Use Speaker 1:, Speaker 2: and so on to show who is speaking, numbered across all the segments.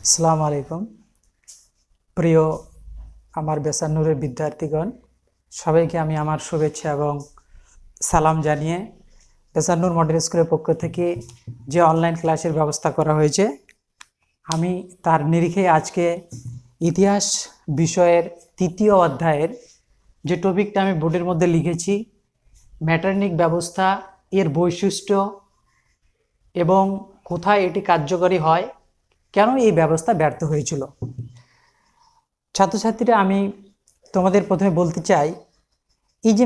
Speaker 1: আসসালামু আলাইকুম। প্রিয় আমার বেসান্নুরের বিদ্যার্থীগণ, সবাইকে আমি আমার শুভেচ্ছা এবং সালাম জানিয়ে বেসান্নুর মডেল স্কুলের পক্ষ থেকে যে অনলাইন ক্লাসের ব্যবস্থা করা হয়েছে, আমি তার নিরিখে আজকে ইতিহাস বিষয়ের তৃতীয় অধ্যায়ের যে টপিকটা আমি বোর্ডের মধ্যে লিখেছি, ম্যাটারনিক ব্যবস্থা, এর বৈশিষ্ট্য এবং কোথায় এটি কার্যকরী হয়, কেন এই ব্যবস্থা ব্যর্থ হয়েছিল। ছাত্রছাত্রীরা, আমি তোমাদের প্রথমে বলতে চাই, এই যে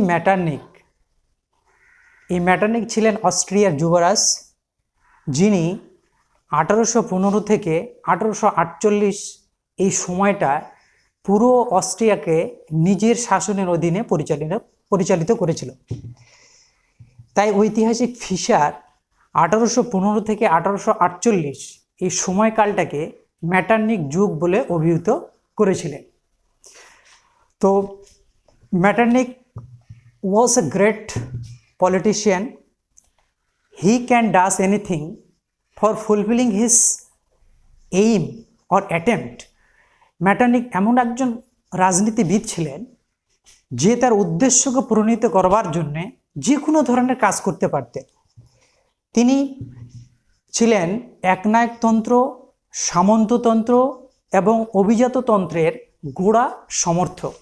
Speaker 1: এই ম্যাটারনিক ছিলেন অস্ট্রিয়ার যুবরাজ, যিনি 1815 থেকে 1848 এই সময়টা পুরো অস্ট্রিয়াকে নিজের শাসনের অধীনে পরিচালিত করেছিল। তাই ঐতিহাসিক ফিশার 1815 থেকে 1848 এই সময়কালটাকে ম্যাটারনিক যুগ বলে অভিহিত করেছিলেন। তো ম্যাটারনিক was a great politician. He can does anything for fulfilling his aim or attempt. ম্যাটারনিক এমন একজন রাজনীতিবিদ ছিলেন যে তার উদ্দেশ্যকে প্রণীত করবার জন্যে যে কোনো ধরনের কাজ করতে পারতেন। তিনি ছিলেন একনায়কতন্ত্র, সামন্ততন্ত্র এবং অভিজাততন্ত্রের গোড়া সমর্থক।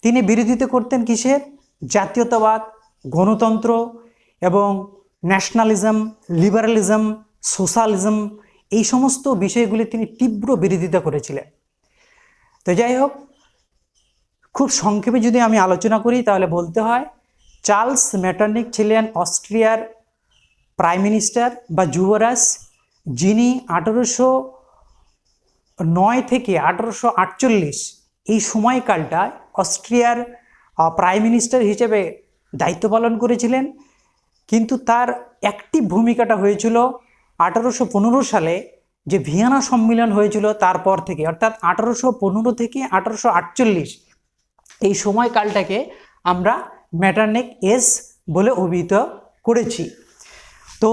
Speaker 1: তিনি বিরোধিতা করতেন কিসের? জাতীয়তাবাদ, গণতন্ত্র এবং ন্যাশনালিজম, লিবারালিজম, সোশ্যালিজম, এই সমস্ত বিষয়গুলি তিনি তীব্র বিরোধিতা করেছিলেন। তো যাই হোক, খুব সংক্ষেপে যদি আমি আলোচনা করি তাহলে বলতে হয়, চার্লস ম্যাটারনিক ছিলেন অস্ট্রিয়ার প্রাইম মিনিস্টার বা যুবরাজ, যিনি 1809 থেকে 1848 এই সময়কালটায় অস্ট্রিয়ার প্রাইম মিনিস্টার হিসেবে দায়িত্ব পালন করেছিলেন। কিন্তু তার অ্যাক্টিভ ভূমিকাটা হয়েছিল 1815 সালে যে ভিয়েনা সম্মেলন হয়েছিল তারপর থেকে, অর্থাৎ 1815 থেকে 1848 এই সময়কালটাকে আমরা ম্যাটারনিক এজ বলে অভিহিত করেছি। তো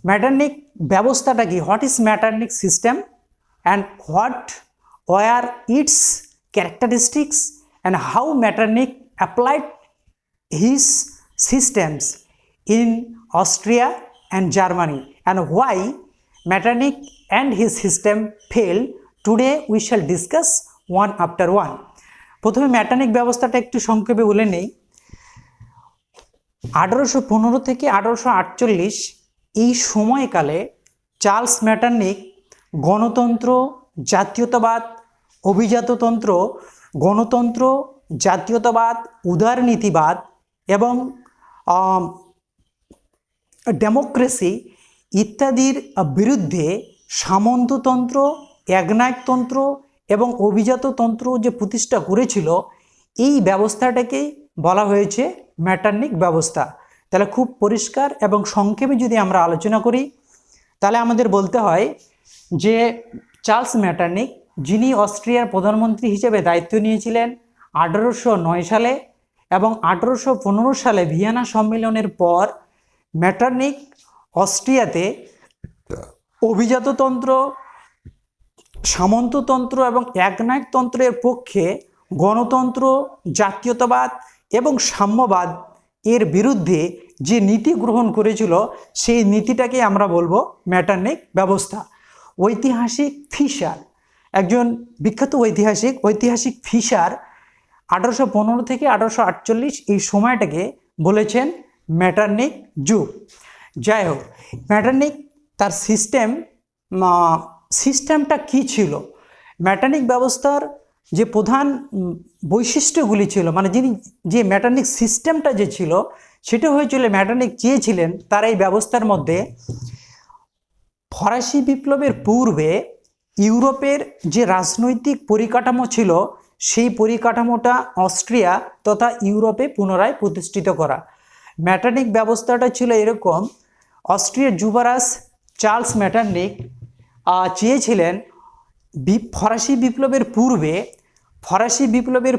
Speaker 1: ম্যাটারনিক ব্যবস্থাটা কি? What is Metternich system and what are its characteristics and how Metternich applied his systems in Austria and Germany and why Metternich and his system failed. Today we shall discuss one after one. প্রথমে ম্যাটারনিক ব্যবস্থাটা একটু সংক্ষেপে বলে নেই। 1815 থেকে 1848 এই সময়কালে Charles ম্যাটারনিক গণতন্ত্র, জাতীয়তাবাদ, অভিজাততন্ত্র, গণতন্ত্র, জাতীয়তাবাদ, উদারনীতিবাদ এবং ডেমোক্রেসি ইত্যাদির বিরুদ্ধে সামন্ততন্ত্র, একনায়কতন্ত্র এবং অভিজাততন্ত্র যে প্রতিষ্ঠা করেছিল, এই ব্যবস্থাটাকেই বলা হয়েছে ম্যাটারনিক ব্যবস্থা। তাহলে খুব পরিষ্কার এবং সংক্ষেপে যদি আমরা আলোচনা করি তাহলে আমাদের বলতে হয় যে চার্লস ম্যাটারনিক, যিনি অস্ট্রিয়ার প্রধানমন্ত্রী হিসেবে দায়িত্ব নিয়েছিলেন 1809 সালে এবং 1815 সালে ভিয়েনা সম্মেলনের পর, ম্যাটারনিক অস্ট্রিয়াতে অভিজাততন্ত্র, সামন্ততন্ত্র এবং একনায়কতন্ত্রের পক্ষে গণতন্ত্র, জাতীয়তাবাদ এবং সাম্যবাদ এর বিরুদ্ধে যে নীতি গ্রহণ করেছিল, সেই নীতিটাকে আমরা বলবো ম্যাটারনিক ব্যবস্থা। ঐতিহাসিক ফিশার, একজন বিখ্যাত ঐতিহাসিক ফিশার 1815 থেকে 1848 এই সময়টাকে বলেছেন ম্যাটারনিক যুগ। যাই হোক, ম্যাটারনিক তার সিস্টেমটা কি ছিল? ম্যাটারনিক ব্যবস্থার যে প্রধান বৈশিষ্ট্যগুলি ছিল, মানে যে ম্যাটারনিক সিস্টেমটা যে ছিল, সেটা হয়েছিল, ম্যাটারনিক চেয়েছিলেন তার এই ব্যবস্থার মধ্যে ফরাসি বিপ্লবের পূর্বে ইউরোপের যে রাজনৈতিক পরিকাঠামো ছিল, সেই পরিকাঠামোটা অস্ট্রিয়া তথা ইউরোপে পুনরায় প্রতিষ্ঠিত করা। ম্যাটারনিক ব্যবস্থাটা ছিল এরকম, অস্ট্রিয়ার যুবরাজ চার্লস ম্যাটারনিক চেয়েছিলেন ফরাসি বিপ্লবের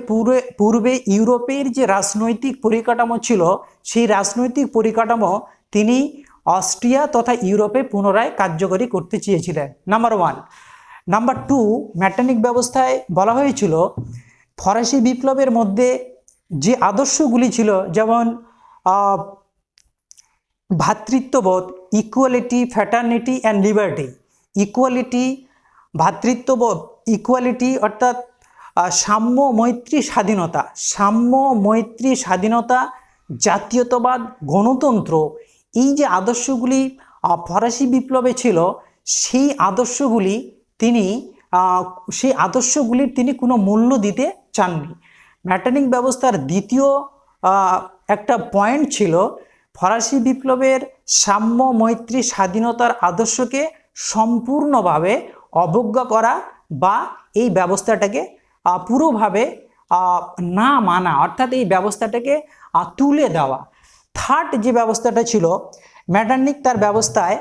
Speaker 1: পূর্বে ইউরোপের যে রাজনৈতিক পরিকাঠামো ছিল, সেই রাজনৈতিক পরিকাঠামো তিনি অস্ট্রিয়া তথা ইউরোপে পুনরায় কার্যকরী করতে চেয়েছিলেন। নাম্বার 1। নাম্বার 2, মেটার্নিক ব্যবস্থায় বলা হয়েছিল ফরাসি বিপ্লবের মধ্যে যে আদর্শগুলি ছিল, যেমন ভ্রাতৃত্ববোধ, equality, fraternity and liberty. Equality, ভ্রাতৃত্ববোধ, ইকুয়ালিটি অর্থাৎ সাম্য, মৈত্রী, স্বাধীনতা, সাম্য, মৈত্রী, স্বাধীনতা, জাতীয়তাবাদ, গণতন্ত্র, এই যে আদর্শগুলি ফরাসি বিপ্লবে ছিল, সেই আদর্শগুলির তিনি কোনো মূল্য দিতে চাননি। মেটার্নিক ব্যবস্থার দ্বিতীয় একটা পয়েন্ট ছিল ফরাসি বিপ্লবের সাম্য, মৈত্রী, স্বাধীনতার আদর্শকে সম্পূর্ণভাবে অবজ্ঞা করা বা এই ব্যবস্থাটাকে পুরোভাবে না মানা, অর্থাৎ এই ব্যবস্থাটাকে তুলে দেওয়া। থার্ড যে ব্যবস্থাটা ছিল মেটার্নিক, তার ব্যবস্থায়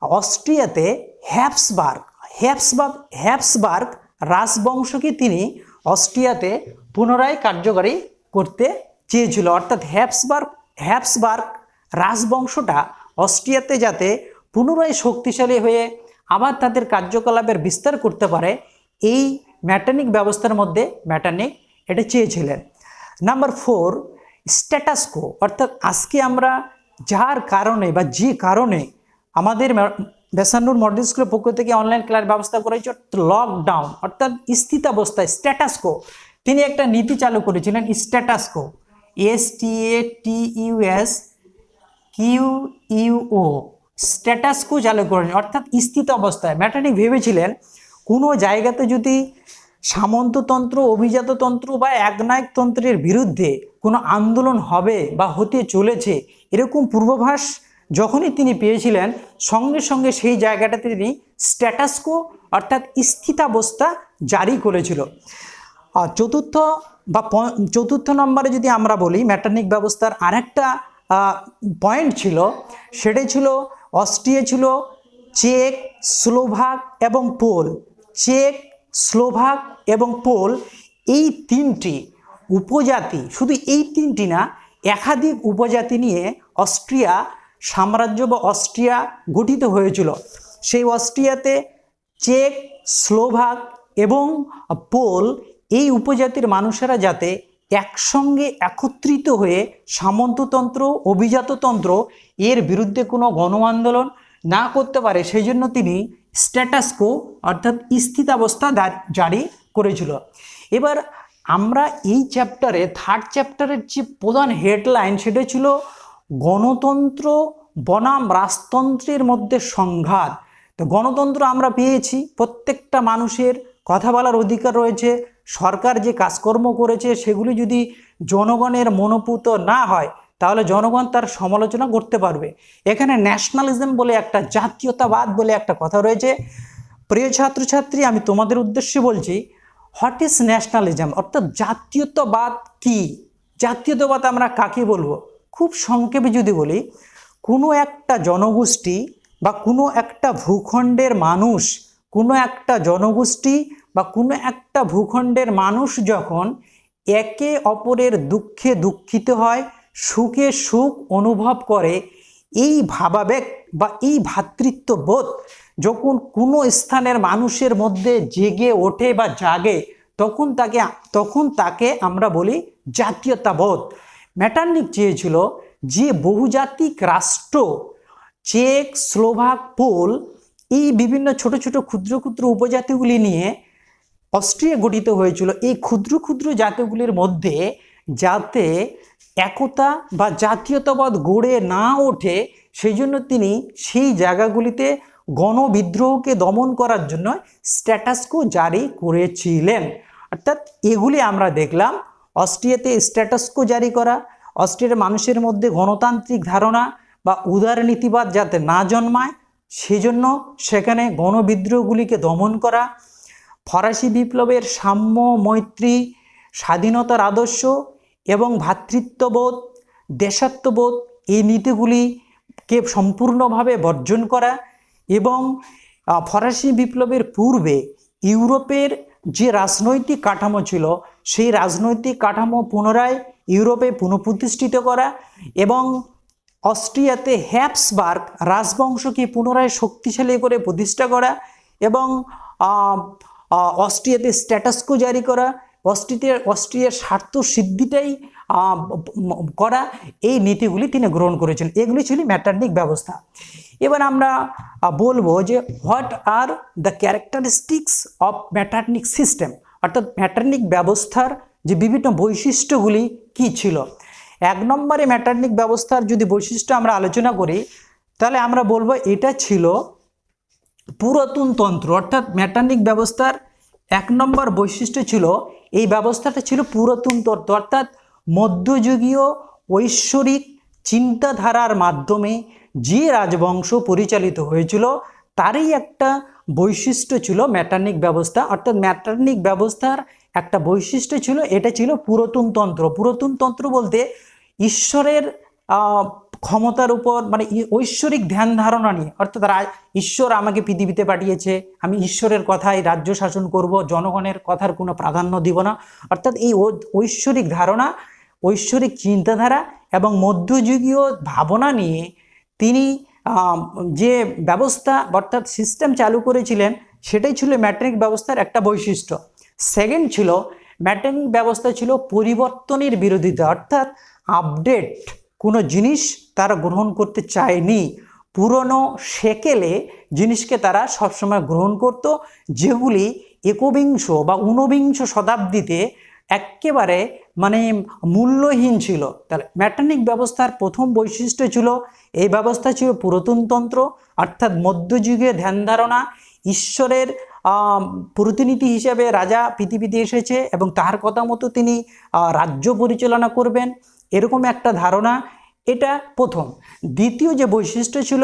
Speaker 1: অস্ট্রিয়াতে হ্যাবসবার্গ রাজবংশকে তিনি অস্ট্রিয়াতে পুনরায় কার্যকরী করতে চেয়েছিল, অর্থাৎ হ্যাবসবার্গ রাজবংশটা অস্ট্রিয়াতে যাতে পুনরায় শক্তিশালী হয়ে আবার তাদের কার্যকলাপের বিস্তার করতে পারে, এই মেটার্নিক ব্যবস্থার মধ্যে মেটার্নিক এটা চেয়েছিলেন। নাম্বার 4, স্ট্যাটাস কো, অর্থাৎ আজকে আমরা যার কারণে বা যে কারণে আমাদের বেসানুর মডেল স্কুলের পক্ষ থেকে অনলাইন ক্লাস ব্যবস্থা করা হয়েছে লকডাউন, অর্থাৎ স্থিতাবস্থায় স্ট্যাটাস কো, তিনি একটা নীতি চালু করেছিলেন স্ট্যাটাস কো, STATUSQUO, স্ট্যাটাস কো চালু করেছেন, অর্থাৎ স্থিত অবস্থায়। মেটার্নিক ভেবেছিলেন কোনো জায়গাতে যদি সামন্ততন্ত্র, অভিজাততন্ত্র বা একনায়কতন্ত্রের বিরুদ্ধে কোনো আন্দোলন হবে বা হতে চলেছে, এরকম পূর্বাভাস যখনই তিনি পেয়েছিলেন, সঙ্গে সঙ্গে সেই জায়গাটাতে তিনি স্ট্যাটাস কো অর্থাৎ স্থিতাবস্থা জারি করেছিল। চতুর্থ নম্বরে যদি আমরা বলি মেটার্নিক ব্যবস্থার আরেকটা পয়েন্ট ছিল, সেটাই ছিল অস্ট্রিয়া ছিল চেক, স্লোভাক এবং পোল। চেক, স্লোভাক এবং পোল, এই তিনটি উপজাতি, শুধু এই তিনটি না, একাধিক উপজাতি নিয়ে অস্ট্রিয়া সাম্রাজ্য বা অস্ট্রিয়া গঠিত হয়েছিল। সেই অস্ট্রিয়াতে চেক, স্লোভাক এবং পোল, এই উপজাতির মানুষেরা যাতে একসঙ্গে একত্রিত হয়ে সামন্ততন্ত্র, অভিজাততন্ত্র এর বিরুদ্ধে কোনো গণ আন্দোলন না করতে পারে, সেই জন্য তিনি স্ট্যাটাস কো অর্থাৎ স্থিতাবস্থা জারি করেছিল। এবার আমরা এই চ্যাপ্টারে, থার্ড চ্যাপ্টারের যে প্রধান হেডলাইন, সেটা ছিল গণতন্ত্র বনাম রাজতন্ত্রের মধ্যে সংঘাত। তো গণতন্ত্র আমরা পেয়েছি, প্রত্যেকটা মানুষের কথা বলার অধিকার রয়েছে, সরকার যে কাজকর্ম করেছে সেগুলি যদি জনগণের মনোপুত না হয় তাহলে জনগণ তার সমালোচনা করতে পারবে। এখানে ন্যাশনালিজম বলে একটা, জাতীয়তাবাদ বলে একটা কথা রয়েছে। প্রিয় ছাত্রছাত্রী, আমি তোমাদের উদ্দেশ্যে বলছি, হোয়াট ইজ ন্যাশনালিজম, অর্থাৎ জাতীয়তাবাদ কি? জাতীয়তাবাদ আমরা কাকে বলবো? খুব সংক্ষেপে যদি বলি, কোনো একটা জনগোষ্ঠী বা কোনো একটা ভূখণ্ডের মানুষ, কোনো একটা জনগোষ্ঠী বা কোনো একটা ভূখণ্ডের মানুষ যখন একে অপরের দুঃখে দুঃখিত হয়, সুখে সুখ অনুভব করে, এই ভাবাবেগ বা এই ভ্রাতৃত্ববোধ যখন কোনো স্থানের মানুষের মধ্যে জেগে ওঠে বা জাগে, তখন তাকে আমরা বলি জাতীয়তাবোধ। মেটার্নিক চেয়েছিল যে বহুজাতিক রাষ্ট্র চেক, স্লোভাক, পোল, এই বিভিন্ন ছোট ছোট ক্ষুদ্র ক্ষুদ্র উপজাতিগুলি নিয়ে অস্ট্রিয়া গঠিত হয়েছিল। এই ক্ষুদ্র ক্ষুদ্র জাতিগুলির মধ্যে যাতে একতা বা জাতীয়তাবাদ গড়ে না ওঠে, সেই জন্য তিনি সেই জায়গাগুলিতে গণবিদ্রোহকে দমন করার জন্য স্ট্যাটাস কো জারি করেছিলেন। অর্থাৎ এগুলি আমরা দেখলাম, অস্ট্রিয়াতে স্ট্যাটাস কো জারি করা, অস্ট্রিয়ার মানুষের মধ্যে গণতান্ত্রিক ধারণা বা উদারনীতিবাদ যাতে না জন্মায় সেজন্য সেখানে গণবিদ্রোহগুলিকে দমন করা, ফরাসি বিপ্লবের সাম্য, মৈত্রী, স্বাধীনতার আদর্শ এবং ভ্রাতৃত্ববোধ, দেশাত্মবোধ, এই নীতিগুলিকে সম্পূর্ণভাবে বর্জন করা এবং ফরাসি বিপ্লবের পূর্বে ইউরোপের যে রাজনৈতিক কাঠামো ছিল সেই রাজনৈতিক কাঠামো পুনরায় ইউরোপে পুনঃপ্রতিষ্ঠিত করা এবং অস্ট্রিয়াতে হ্যাবসবার্গ রাজবংশকে পুনরায় শক্তিশালী করে প্রতিষ্ঠা করা এবং অস্ট্রিয়াতে স্ট্যাটাসকো জারি করা, অস্ট্রিয়ার স্বার্থ সিদ্ধিটাই করা, এই নীতিগুলি তিনি গ্রহণ করেছেন। এগুলি ছিল মেটারনিক ব্যবস্থা। এবার আমরা বলবো যে what are the characteristics of Metternich system, অর্থাৎ মেটারনিক ব্যবস্থার যে বিভিন্ন বৈশিষ্ট্যগুলি কি ছিল। 1 নম্বরে মেটারনিক ব্যবস্থার যদি বৈশিষ্ট্য আমরা আলোচনা করি, তাহলে আমরা বলবো এটা ছিল পুরাতন তন্ত্র। অর্থাৎ মেটারনিক ব্যবস্থার 1 নম্বর বৈশিষ্ট্য ছিল এই ব্যবস্থাটা ছিল পুরাতন তন্ত্র, অর্থাৎ মধ্যযুগীয় ঐশ্বরিক চিন্তাধারার মাধ্যমে যে রাজবংশ পরিচালিত হয়েছিল তারই একটা বৈশিষ্ট্য ছিল মেটারনিক ব্যবস্থা। অর্থাৎ মেটারনিক ব্যবস্থার একটা বৈশিষ্ট্য ছিল এটা ছিল পুরাতন তন্ত্র। পুরাতন তন্ত্র বলতে ঈশ্বরের ক্ষমতার উপর, মানে ঐশ্বরিক ধ্যান ধারণা নিয়ে, অর্থাৎ ঈশ্বর আমাকে পৃথিবীতে পাঠিয়েছে, আমি ঈশ্বরের কথায় রাজ্য শাসন করব, জনগণের কথার কোনো প্রাধান্য দিব না। অর্থাৎ এই ঐশ্বরিক ধারণা, ঐশ্বরিক চিন্তাধারা এবং মধ্যযুগীয় ভাবনা নিয়ে তিনি যে ব্যবস্থা অর্থাৎ সিস্টেম চালু করেছিলেন সেটাই ছিল মেটারনিক ব্যবস্থার একটা বৈশিষ্ট্য। সেকেন্ড ছিল মেটারনিক ব্যবস্থা ছিল পরিবর্তনের বিরোধিতা, অর্থাৎ আপডেট কোনো জিনিস তারা গ্রহণ করতে চায়নি, পুরনো সেকেলে জিনিসকে তারা সবসময় গ্রহণ করত, যেগুলি একবিংশ বা ঊনবিংশ শতাব্দীতে একেবারে মানে মূল্যহীন ছিল। তাহলে মেটারনিক ব্যবস্থার প্রথম বৈশিষ্ট্য ছিল এই ব্যবস্থা ছিল পুরাতন তন্ত্র, অর্থাৎ মধ্যযুগে ধ্যান ধারণা, ঈশ্বরের প্রতিনিধি হিসেবে রাজা পৃথিবীতে এসেছে এবং তার কথা মতো তিনি রাজ্য পরিচালনা করবেন, এরকম একটা ধারণা, এটা প্রথম। দ্বিতীয় যে বৈশিষ্ট্য ছিল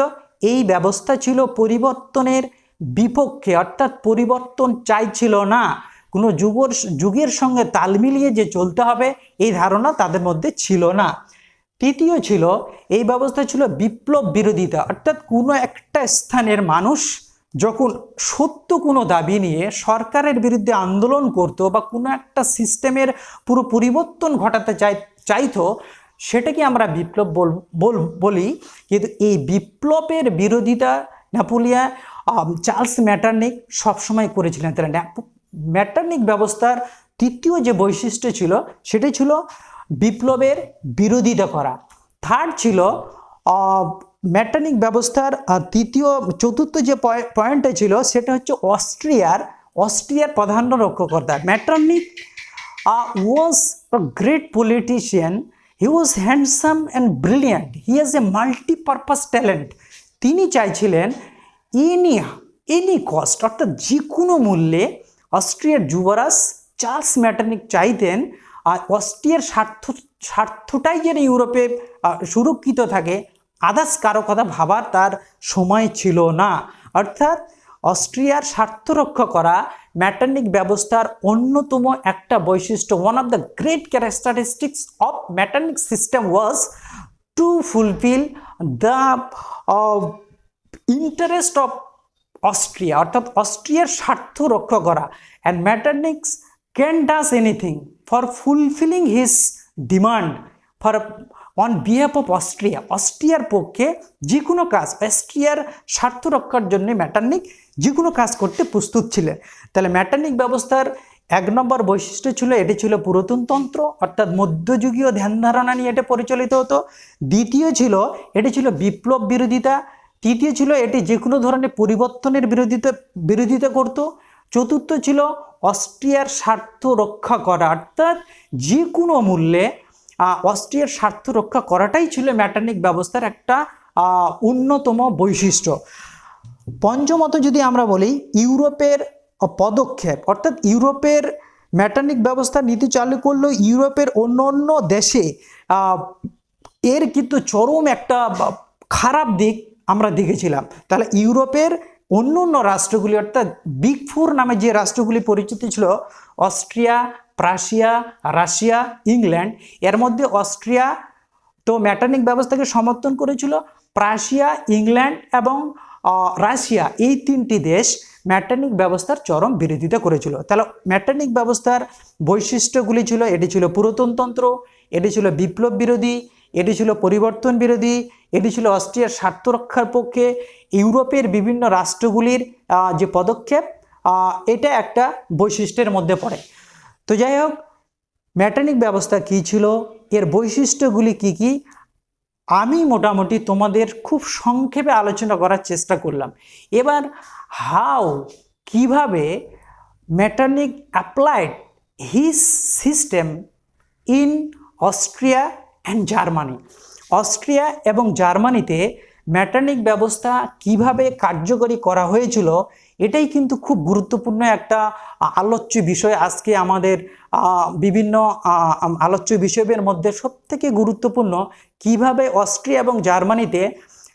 Speaker 1: এই ব্যবস্থা ছিল পরিবর্তনের বিপক্ষে, অর্থাৎ পরিবর্তন চাইছিল না, কোনো যুগের সঙ্গে তাল মিলিয়ে যে চলতে হবে এই ধারণা তাদের মধ্যে ছিল না। তৃতীয় ছিল এই ব্যবস্থা ছিল বিপ্লব বিরোধিতা, অর্থাৎ কোনো একটা স্থানের মানুষ যখন সত্য কোনো দাবি নিয়ে সরকারের বিরুদ্ধে আন্দোলন করতো বা কোনো একটা সিস্টেমের পুরো পরিবর্তন ঘটাতে চাইতো, সেটাকে আমরা বিপ্লব বলি। কিন্তু এই বিপ্লবের বিরোধিতা নেপোলিয়ন চার্লস মেটারনিক সবসময় করেছিলেন। তারা মেটারনিক ব্যবস্থার তৃতীয় যে বৈশিষ্ট্য ছিল সেটাই ছিল বিপ্লবের বিরোধিতা করা। থার্ড ছিল মেটারনিক ব্যবস্থার চতুর্থ যে পয়েন্টটা ছিল সেটা হচ্ছে অস্ট্রিয়ার প্রাধান্য রক্ষাকর্তা। Metternich was a great politician, he was handsome and brilliant, he has a multipurpose talent. তিনি চাইছিলেন এনি কস্ট, অর্থাৎ যে কোনো মূল্যে অস্ট্রিয়ার যুবরাজ চার্লস মেটারনিক চাইতেন অস্ট্রিয়ার স্বার্থটাই যেন ইউরোপে সুরক্ষিত থাকে, আদার্স কারো কথা ভাবার তার সময় ছিল না। অর্থাৎ অস্ট্রিয়ার স্বার্থ রক্ষা করা মেটারনিক ব্যবস্থার অন্যতম একটা বৈশিষ্ট্য। One of the great characteristics of Metternich system was to fulfil the interest of Austria, অর্থাৎ অস্ট্রিয়ার স্বার্থ রক্ষা করা। And Metternich's can does anything for fulfilling his demand for on behalf of অস্ট্রিয়ার পক্ষে যে কোনো কাজ, অস্ট্রিয়ার স্বার্থ রক্ষার জন্য মেটারনিক যে কোনো কাজ করতে প্রস্তুত ছিলেন। তাহলে মেটারনিক ব্যবস্থার 1 নম্বর বৈশিষ্ট্য ছিল এটি ছিল পুরাতন তন্ত্র, অর্থাৎ মধ্যযুগীয় ধ্যান ধারণা নিয়ে এটা পরিচালিত হতো। দ্বিতীয় ছিল এটি ছিল বিপ্লব বিরোধিতা। তৃতীয় ছিল এটি যে কোনো ধরনের পরিবর্তনের বিরোধিতা করত। চতুর্থ ছিল অস্ট্রিয়ার স্বার্থ রক্ষা করা, অর্থাৎ যে কোনো মূল্যে অস্ট্রিয়ার স্বার্থ রক্ষা করাটাই ছিল মেটারনিক ব্যবস্থার একটা অন্যতম বৈশিষ্ট্য। পঞ্চমত যদি আমরা বলি ইউরোপের পদক্ষেপ, অর্থাৎ ইউরোপের মেটারনিক ব্যবস্থা নীতি চালু করলেও ইউরোপের অন্য দেশে এর কিন্তু চরম একটা খারাপ দিক আমরা দেখেছিলাম। তাহলে ইউরোপের অন্য রাষ্ট্রগুলি, অর্থাৎ বিগ ফোর নামে যে রাষ্ট্রগুলি পরিচিত ছিল অস্ট্রিয়া, প্রাশিয়া, রাশিয়া, ইংল্যান্ড, এর মধ্যে অস্ট্রিয়া তো মেটারনিক ব্যবস্থাকে সমর্থন করেছিল, প্রাশিয়া, ইংল্যান্ড এবং রাশিয়া এই 3টি দেশ মেটারনিক ব্যবস্থার চরম বিরোধিতা করেছিল। তাহলে মেটারনিক ব্যবস্থার বৈশিষ্ট্যগুলি ছিল এটি ছিল পুরাতন তন্ত্র, এটি ছিল বিপ্লব বিরোধী, এটি ছিল পরিবর্তন বিরোধী, এটি ছিল অস্ট্রিয়ার স্বার্থ রক্ষার পক্ষে, ইউরোপের বিভিন্ন রাষ্ট্রগুলির যে পদক্ষেপ এটা একটা বৈশিষ্ট্যের মধ্যে পড়ে। তো যাই হোক, ম্যাটারনিক ব্যবস্থা কী ছিল, এর বৈশিষ্ট্যগুলি কি কি, আমি মোটামুটি তোমাদের খুব সংক্ষেপে আলোচনা করার চেষ্টা করলাম। এবার কিভাবে Metternich applied his system in Austria and Germany. Austria এবং জার্মানিতে ম্যাটারনিক ব্যবস্থা কিভাবে কার্যকরী করা হয়েছিল, এটাই কিন্তু খুব গুরুত্বপূর্ণ একটা আলোচ্য বিষয়। আজকে আমাদের বিভিন্ন আলোচ্য বিষয়ের মধ্যে সবথেকে গুরুত্বপূর্ণ কিভাবে অস্ট্রিয়া এবং জার্মানিতে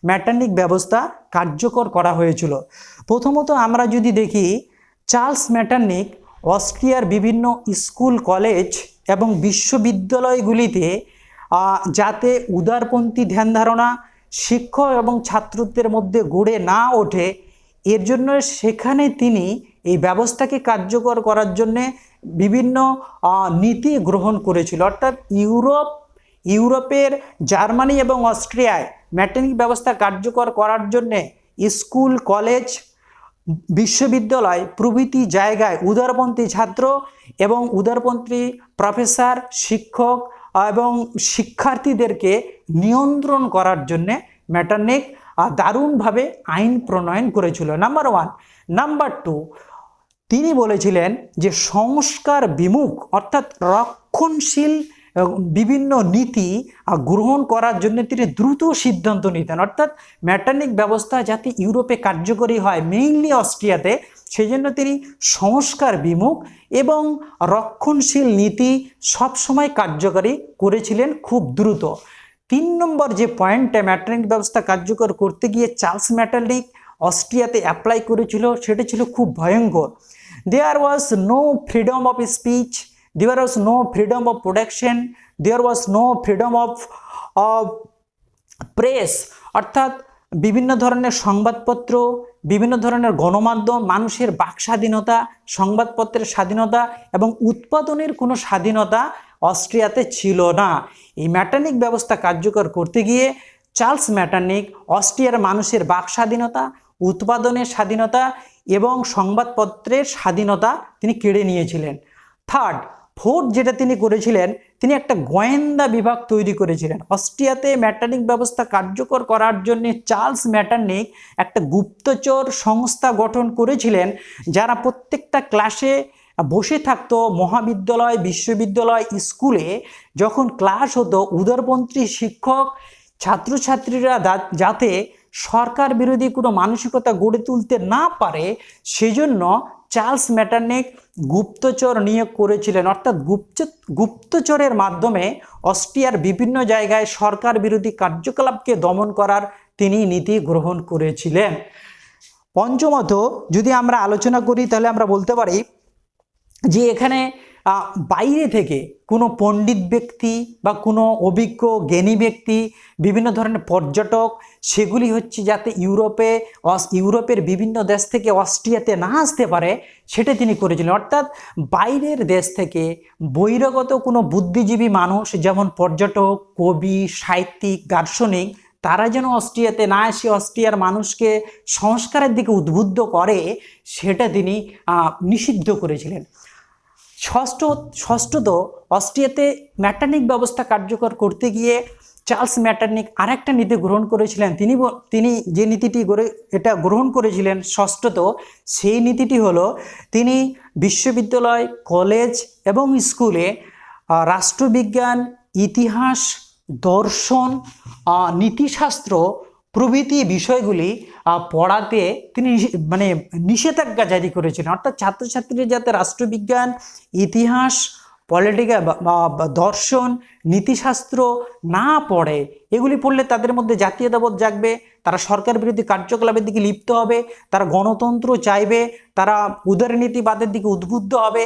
Speaker 1: ম্যাটারনিক ব্যবস্থা কার্যকর করা হয়েছিল। প্রথমত আমরা যদি দেখি, চার্লস ম্যাটারনিক অস্ট্রিয়ার বিভিন্ন স্কুল, কলেজ এবং বিশ্ববিদ্যালয়গুলিতে যাতে উদারপন্থী ধ্যান ধারণা শিক্ষক এবং ছাত্রদের মধ্যে গড়ে না ওঠে, এর জন্য সেখানে তিনি এই ব্যবস্থাকে কার্যকর করার জন্যে বিভিন্ন নীতি গ্রহণ করেছিল। অর্থাৎ ইউরোপের জার্মানি এবং অস্ট্রিয়ায় ম্যাটারনিক ব্যবস্থা কার্যকর করার জন্যে স্কুল, কলেজ, বিশ্ববিদ্যালয় প্রভৃতি জায়গায় উদারপন্থী ছাত্র এবং উদারপন্থী প্রফেসর, শিক্ষক এবং শিক্ষার্থীদেরকে নিয়ন্ত্রণ করার জন্যে ম্যাটারনিক দারুণভাবে আইন প্রণয়ন করেছিল, নাম্বার 1। নাম্বার 2, তিনি বলেছিলেন যে সংস্কার বিমুখ অর্থাৎ রক্ষণশীল বিভিন্ন নীতি গ্রহণ করার জন্য তিনি দ্রুত সিদ্ধান্ত নিতেন। অর্থাৎ ম্যাটারনিক ব্যবস্থা যাতে ইউরোপে কার্যকরী হয়, মেইনলি অস্ট্রিয়াতে, সেই জন্য তিনি সংস্কার বিমুখ এবং রক্ষণশীল নীতি সবসময় কার্যকরী করেছিলেন খুব দ্রুত। 3 নম্বর যে পয়েন্টে ম্যাটারনিক ব্যবস্থা কার্যকর করতে গিয়ে চার্লস ম্যাটারনিক অস্ট্রিয়াতে অ্যাপ্লাই করেছিল, সেটা ছিল খুব ভয়ঙ্কর। There was no freedom of speech, there was no freedom of production, there was no freedom of press, অর্থাৎ বিভিন্ন ধরনের সংবাদপত্র, বিভিন্ন ধরনের গণমাধ্যম, মানুষের বাক স্বাধীনতা, সংবাদপত্রের স্বাধীনতা এবং উৎপাদনের কোনো স্বাধীনতা অস্ট্রিয়াতে ছিল না। এই ম্যাটারনিক ব্যবস্থা কার্যকর করতে গিয়ে চার্লস ম্যাটারনিক অস্ট্রিয়ার মানুষের বাক স্বাধীনতা, উৎপাদনের স্বাধীনতা এবং সংবাদপত্রের স্বাধীনতা তিনি কেড়ে নিয়েছিলেন। ফোর্থ যেটা তিনি করেছিলেন, তিনি একটা গোয়েন্দা বিভাগ তৈরি করেছিলেন। অস্ট্রিয়াতে ম্যাটারনিক ব্যবস্থা কার্যকর করার জন্য চার্লস ম্যাটারনিক একটা গুপ্তচর সংস্থা গঠন করেছিলেন, যারা প্রত্যেকটা ক্লাসে বসে থাকতো। মহাবিদ্যালয়, বিশ্ববিদ্যালয়, স্কুলে যখন ক্লাস হতো, উদারপন্থী শিক্ষক ছাত্রছাত্রীরা যাতে সরকার বিরোধী কোনো মানসিকতা গড়ে তুলতে না পারে, সেজন্য চার্লস ম্যাটারনিক গুপ্তচর নিয়োগ করেছিলেন। অর্থাৎ গুপ্তচরের মাধ্যমে অস্ট্রিয়ার বিভিন্ন জায়গায় সরকার বিরোধী কার্যকলাপকে দমন করার তিনি নীতি গ্রহণ করেছিলেন। পঞ্চমত যদি আমরা আলোচনা করি, তাহলে আমরা বলতে পারি যে এখানে বাইরে থেকে কোনো পণ্ডিত ব্যক্তি বা কোনো অভিজ্ঞ জ্ঞানী ব্যক্তি, বিভিন্ন ধরনের পর্যটক, সেগুলি হচ্ছে যাতে ইউরোপের বিভিন্ন দেশ থেকে অস্ট্রিয়াতে না আসতে পারে, সেটা তিনি করেছিলেন। অর্থাৎ বাইরের দেশ থেকে বহিরাগত কোনো বুদ্ধিজীবী মানুষ, যেমন পর্যটক, কবি, সাহিত্যিক, দার্শনিক, তারা যেন অস্ট্রিয়াতে না এসে অস্ট্রিয়ার মানুষকে সংস্কারের দিকে উদ্বুদ্ধ করে, সেটা তিনি নিষিদ্ধ করেছিলেন। ষষ্ঠত, অস্ট্রিয়াতে ম্যাটারনিক ব্যবস্থা কার্যকর করতে গিয়ে চার্লস ম্যাটারনিক আরেকটা নীতি গ্রহণ করেছিলেন। তিনি যে নীতিটি গ্রহণ করেছিলেন ষষ্ঠত, সেই নীতিটি হলো, তিনি বিশ্ববিদ্যালয়, কলেজ এবং স্কুলে রাষ্ট্রবিজ্ঞান, ইতিহাস, দর্শন, নীতিশাস্ত্র প্রভৃতি বিষয়গুলি পড়াতে তিনি নিষেধাজ্ঞা জারি করেছিলেন। অর্থাৎ ছাত্রছাত্রীরা যাতে রাষ্ট্রবিজ্ঞান, ইতিহাস, পলিটিক্যাল বা দর্শন, নীতিশাস্ত্র না পড়ে। এগুলি পড়লে তাদের মধ্যে জাতীয়তাবোধ জাগবে, তারা সরকার বিরোধী কার্যকলাপের দিকে লিপ্ত হবে, তারা গণতন্ত্র চাইবে, তারা উদারনীতিবাদের দিকে উদ্বুদ্ধ হবে।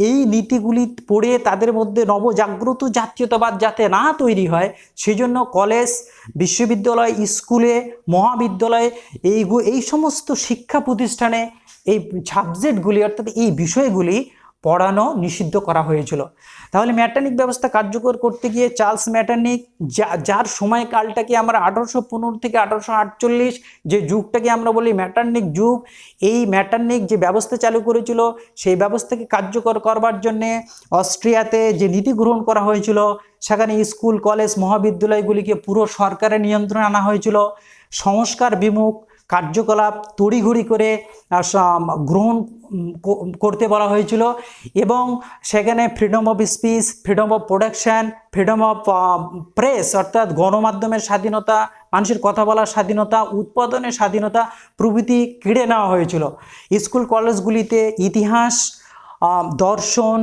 Speaker 1: এই নীতিগুলি পড়ে তাদের মধ্যে নবজাগ্রত জাতীয়তাবাদ যাতে না তৈরি হয়, সেজন্য কলেজ, বিশ্ববিদ্যালয়, স্কুলে, মহাবিদ্যালয়ে এই সমস্ত শিক্ষা প্রতিষ্ঠানে এই সাবজেক্টগুলি অর্থাৎ এই বিষয়গুলি পড়ানো নিষিদ্ধ করা হয়েছিল। তাহলে ম্যাটারনিক ব্যবস্থা কার্যকর করতে গিয়ে চার্লস ম্যাটারনিক, যার সময়কালটাকে আমরা 1815 থেকে 1848 যে যুগটাকে আমরা বলি ম্যাটারনিক যুগ, এই ম্যাটারনিক যে ব্যবস্থা চালু করেছিল সেই ব্যবস্থাকে কার্যকর করবার জন্যে অস্ট্রিয়াতে যে নীতি গ্রহণ করা হয়েছিল, সেখানে স্কুল কলেজ মহাবিদ্যালয়গুলিকে পুরো সরকারের নিয়ন্ত্রণে আনা হয়েছিল। সংস্কার বিমুখ কার্যকলাপ তড়িঘড়ি করে গ্রহণ করতে বলা হয়েছিল এবং সেখানে freedom of speech, freedom of production, freedom of press অর্থাৎ গণমাধ্যমের স্বাধীনতা, মানুষের কথা বলার স্বাধীনতা, উৎপাদনের স্বাধীনতা প্রভৃতি কেড়ে নেওয়া হয়েছিল। স্কুল কলেজগুলিতে ইতিহাস, দর্শন,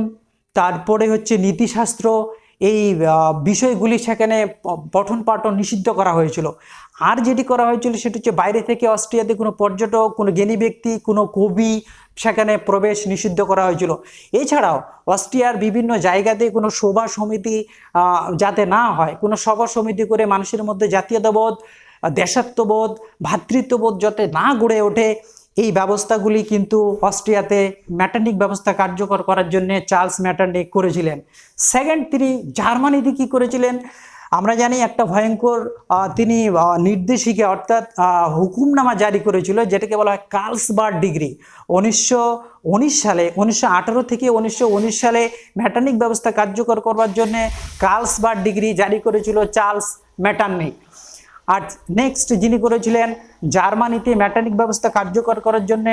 Speaker 1: তারপরে হচ্ছে নীতিশাস্ত্র, এই বিষয়গুলি সেখানে পঠন পাঠন নিষিদ্ধ করা হয়েছিল। আর যেটি করা হয়েছিল সেটি হচ্ছে বাইরে থেকে অস্ট্রিয়াতে কোনো পর্যটক, কোনো জ্ঞানী ব্যক্তি, কোনো কবি সেখানে প্রবেশ নিষিদ্ধ করা হয়েছিল। এছাড়াও অস্ট্রিয়ার বিভিন্ন জায়গাতে কোনো সভা সমিতি যাতে না হয়, কোনো সভা সমিতি করে মানুষের মধ্যে জাতীয়তাবোধ, দেশাত্মবোধ, ভ্রাতৃত্ববোধ যাতে না গড়ে ওঠে, এই ব্যবস্থাগুলি কিন্তু অস্ট্রিয়াতে ম্যাটারনিক ব্যবস্থা কার্যকর করার জন্য চার্লস ম্যাটারনিক করেছিলেন। সেকেন্ড, তিনি জার্মানিতে কী করেছিলেন আমরা জানি, একটা ভয়ঙ্কর তিনি নির্দেশিকা অর্থাৎ হুকুমনামা জারি করেছিল, যেটাকে বলা হয় কার্লসবার্গ ডিগ্রি। 1919 সালে, 1918 থেকে 1919 সালে ম্যাটারনিক ব্যবস্থা কার্যকর করবার জন্য কার্লসবার্গ ডিগ্রি জারি করেছিল চার্লস ম্যাটারনিক। আর নেক্সট যিনি করেছিলেন, জার্মানিতে ম্যাটারনিক ব্যবস্থা কার্যকর করার জন্য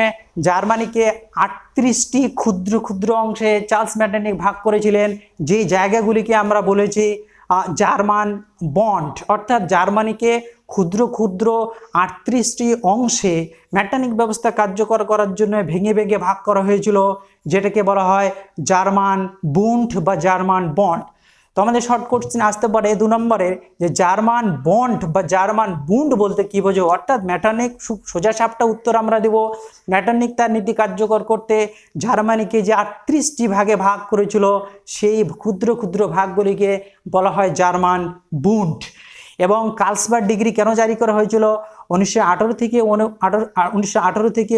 Speaker 1: জার্মানিকে 38টি ক্ষুদ্র ক্ষুদ্র অংশে চার্লস ম্যাটারনিক ভাগ করেছিলেন, যে জায়গাগুলিকে আমরা বলেছি জার্মান বন্ড, অর্থাৎ জার্মানিকে ক্ষুদ্র ক্ষুদ্র 38টি অংশে ম্যাটারনিক ব্যবস্থা কার্যকর করার জন্য ভেঙে ভেঙে ভাগ করা হয়েছিল, যেটাকে বলা হয় জার্মান বুন্ড বা জার্মান বন্ড। তো আমাদের শর্ট কোশ্চেন আসতে পারে 2 নম্বরে যে জার্মান বন্ড বা জার্মান বুন্ড বলতে কী বোঝো, অর্থাৎ ম্যাটারনিক সোজা সাপটা উত্তর আমরা দেব। ম্যাটারনিক তার নীতি কার্যকর করতে জার্মানিকে যে 38টি ভাগে ভাগ করেছিল, সেই ক্ষুদ্র ক্ষুদ্র ভাগগুলিকে বলা হয় জার্মান বুন্ড। এবং কার্লসবার্গ ডিগ্রি কেন জারি করা হয়েছিল? 1918 থেকে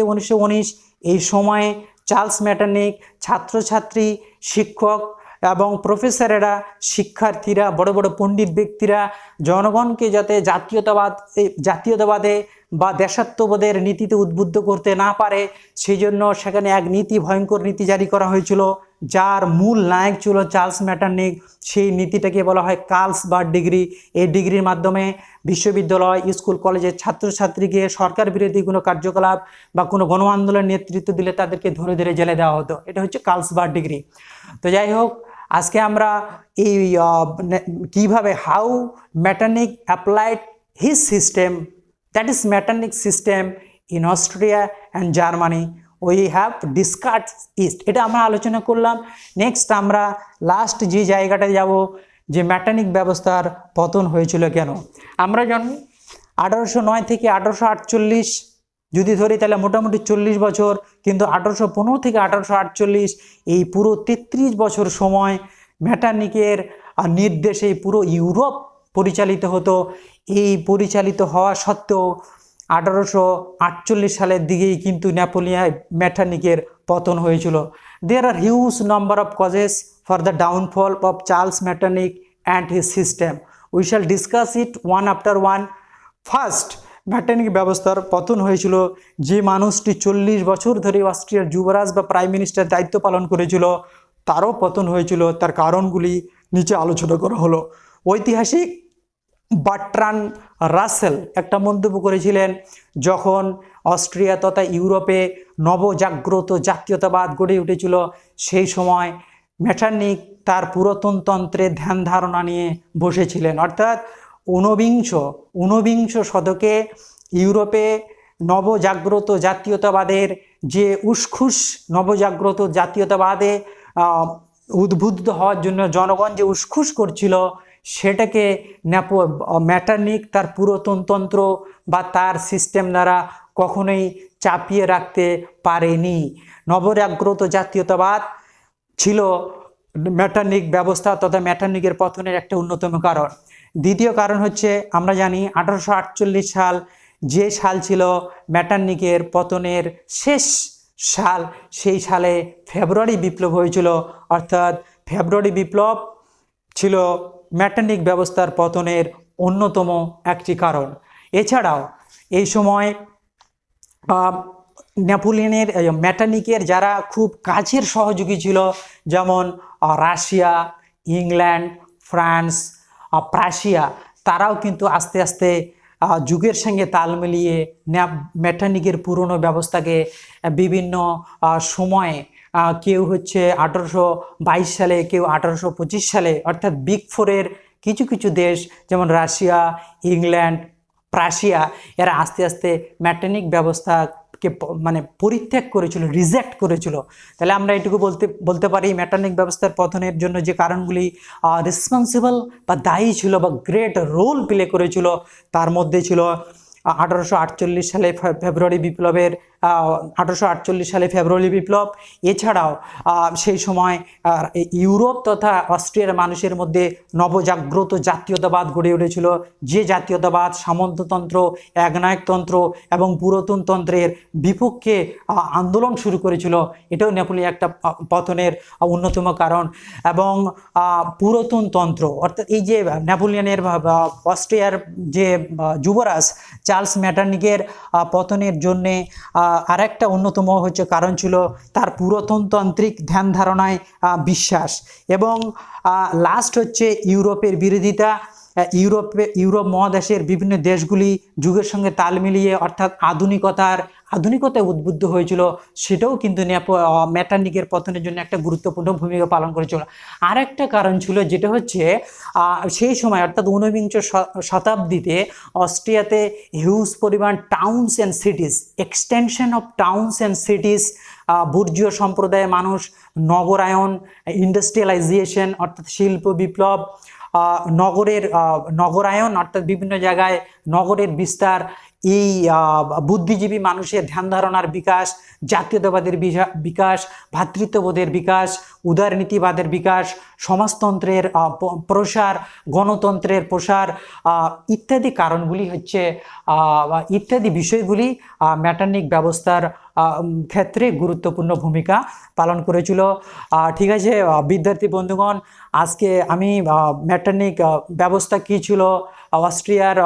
Speaker 1: 1919 এই সময়ে চার্লস ম্যাটারনিক ছাত্রছাত্রী, শিক্ষক এবং প্রফেসরেরা, শিক্ষার্থীরা, বড় বড় পণ্ডিত ব্যক্তিরা জনগণকে যাতে জাতীয়তাবাদে বা দেশাত্মবোধের নীতিতে উদ্বুদ্ধ করতে না পারে, সেই জন্য সেখানে এক ভয়ঙ্কর নীতি জারি করা হয়েছিল, যার মূল নায়ক ছিল চার্লস ম্যাটারনিক। সেই নীতিটাকে বলা হয় কার্লসবার্গ ডিগ্রি। এই ডিগ্রির মাধ্যমে বিশ্ববিদ্যালয়, স্কুল, কলেজের ছাত্রছাত্রীকে সরকার বিরোধী কোনো কার্যকলাপ বা কোনো গণ আন্দোলনের নেতৃত্ব দিলে তাদেরকে ধরে ধরে জেলে দেওয়া হতো। এটা হচ্ছে কার্লসবার্গ ডিগ্রি। তো যাই হোক, আজকে আমরা এই কিভাবে how Metternich applied his system, that is Metternich system in Austria and Germany, we have discuss it, এটা আমরা আলোচনা করলাম। নেক্সট আমরা লাস্ট যে জায়গাটায় যাব, যে ম্যাটারনিক ব্যবস্থার পতন হয়েছিল কেন। আমরা জানি 1809 থেকে 1848 যদি ধরি তাহলে মোটামুটি 40 বছর, কিন্তু 1815 থেকে 1848 এই পুরো 33 বছর সময় ম্যাটারনিকের নির্দেশে পুরো ইউরোপ পরিচালিত হতো। এই পরিচালিত হওয়া সত্ত্বেও 1848 সালের দিকেই কিন্তু নেপোলিয়ন ম্যাটারনিকের পতন হয়েছিল। There are huge number of causes for the downfall of Charles Metternich and his system, we shall discuss it one after one. First, Metternich ব্যবস্থার পতন হয়েছিল যে মানুষটি 40 বছর ধরে অস্ট্রিয়ার যুবরাজ বা প্রাইম মিনিস্টার দায়িত্ব পালন করেছিল, তারও পতন হয়েছিল। তার কারণগুলি নিচে আলোচনা করা হলো। ঐতিহাসিক বার্ট্রান্ড রাসেল একটা মন্তব্য করেছিলেন, যখন অস্ট্রিয়া তথা ইউরোপে নবজাগ্রত জাতীয়তাবাদ গড়ে উঠেছিল, সেই সময় ম্যাটারনিক তার পুরাতন তন্ত্রের ধ্যান ধারণা নিয়ে বসেছিলেন। অর্থাৎ ঊনবিংশ শতকে ইউরোপে নবজাগ্রত জাতীয়তাবাদের যে উসখুস, নবজাগ্রত জাতীয়তাবাদে উদ্বুদ্ধ হওয়ার জন্য জনগণ যে উসখুস করছিল, সেটাকে ম্যাটারনিক তার পুরাতন তন্ত্র বা তার সিস্টেম দ্বারা কখনোই চাপিয়ে রাখতে পারেনি। নবজাগ্রত জাতীয়তাবাদ ছিল ম্যাটারনিক ব্যবস্থা তথা ম্যাটারনিকের পতনের একটা অন্যতম কারণ। দ্বিতীয় কারণ হচ্ছে, আমরা জানি 1848 সাল যে সাল ছিল ম্যাটারনিকের পতনের শেষ সাল, সেই সালে ফেব্রুয়ারি বিপ্লব হয়েছিল। অর্থাৎ ফেব্রুয়ারি বিপ্লব ছিল মেটার্নিক ব্যবস্থার পতনের অন্যতম একটি কারণ। এছাড়াও এই সময় নেপোলিয়নের মেটার্নিকের যারা খুব কাছের সহযোগী ছিল, যেমন রাশিয়া, ইংল্যান্ড, ফ্রান্স, প্রাশিয়া, তারাও কিন্তু আস্তে আস্তে যুগের সঙ্গে তাল মিলিয়ে মেটার্নিকের পুরনো ব্যবস্থাকে বিভিন্ন সময়ে, কেউ হচ্ছে 1822 সালে, কেউ 1825 সালে, অর্থাৎ বিগ ফোরের কিছু কিছু দেশ যেমন রাশিয়া, ইংল্যান্ড, প্রাশিয়া, এরা আস্তে আস্তে মেটার্নিক ব্যবস্থাকে মানে পরিত্যাগ করেছিল, রিজেক্ট করেছিল। তাহলে আমরা এটুকু বলতে পারি মেটার্নিক ব্যবস্থার পতনের জন্য যে কারণগুলি রেসপন্সিবল বা দায়ী ছিল বা গ্রেট রোল প্লে করেছিল, তার মধ্যে ছিল 1848 সালে ফেব্রুয়ারি বিপ্লবের 1848 সালে ফেব্রুয়ারি বিপ্লব। এছাড়াও সেই সময় ইউরোপ তথা অস্ট্রিয়ার মানুষের মধ্যে নবজাগ্রত জাতীয়তাবাদ গড়ে উঠেছিল, যে জাতীয়তাবাদ সামন্ততন্ত্র, একনায়কতন্ত্র এবং পুরাতন তন্ত্রের বিপক্ষে আন্দোলন শুরু করেছিল। এটাও নেপোলিয়ন একটা পতনের অন্যতম কারণ। এবং পুরাতন তন্ত্র, অর্থাৎ এই যে নেপোলিয়নের অস্ট্রিয়ার যে যুবরাজ চার্লস মেটার্নিকের পতনের জন্যে আরেকটা অন্যতম হচ্ছে কারণ ছিল তার পুরাতনতান্ত্রিক ধ্যান ধারণায় বিশ্বাস। এবং লাস্ট হচ্ছে ইউরোপের বিরোধিতা। ইউরোপ মহাদেশের বিভিন্ন দেশগুলি যুগের সঙ্গে তাল মিলিয়ে অর্থাৎ আধুনিকতায় উদ্বুদ্ধ হয়েছিল, সেটাও কিন্তু মেটার্নিকের পতনের জন্য একটা গুরুত্বপূর্ণ ভূমিকা পালন করেছিল। আরেকটা কারণ ছিল যেটা হচ্ছে সেই সময় অর্থাৎ ঊনবিংশ শতাব্দীতে অস্ট্রিয়াতে হিউজ পরিমাণ towns and cities, extension of towns and cities, বুর্জীয় সম্প্রদায়ের মানুষ, নগরায়ন, ইন্ডাস্ট্রিয়ালাইজেশন অর্থাৎ শিল্প বিপ্লব, নগরায়ন অর্থাৎ বিভিন্ন জায়গায় নগরের বিস্তার, এই বুদ্ধিজীবী মানুষের ধ্যান ধারণার বিকাশ, জাতীয়তাবাদের বিকাশ, ভ্রাতৃত্ববোধের বিকাশ, উদারনীতিবাদের বিকাশ, সমাজতন্ত্রের প্রসার, গণতন্ত্রের প্রসার ইত্যাদি কারণগুলি হচ্ছে ইত্যাদি বিষয়গুলি মেটার্নিক ব্যবস্থার ক্ষেত্রে গুরুত্বপূর্ণ ভূমিকা পালন করেছিল। ঠিক আছে বিদ্যার্থী বন্ধুগণ, আজকে আমি মেটার্নিক ব্যবস্থা কী ছিল, অস্ট্রিয়ার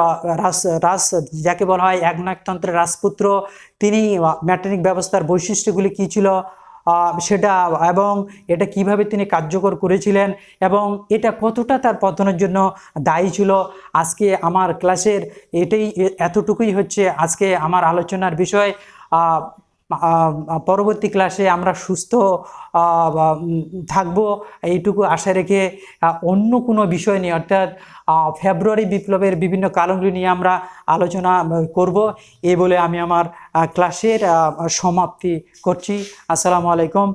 Speaker 1: যাকে বলা হয় একনায়কতন্ত্রের রাজপুত্র, তিনি মেটার্নিক ব্যবস্থার বৈশিষ্ট্যগুলি কী ছিল সেটা, এবং এটা কিভাবে তিনি কার্যকর করেছিলেন এবং এটা কতটা তার পতনের জন্য দায়ী ছিল, আজকে আমার ক্লাসের এতটুকুই হচ্ছে আজকে আমার আলোচনার বিষয়। পরবর্তী ক্লাসে আমরা সুস্থ থাকবো এইটুকু আশা রেখে অন্য কোনো বিষয় নিয়ে অর্থাৎ ফেব্রুয়ারি বিপ্লবের বিভিন্ন কারণগুলি নিয়ে আমরা আলোচনা করব, এই বলে আমি আমার ক্লাসের সমাপ্তি করছি। আসসালামু আলাইকুম।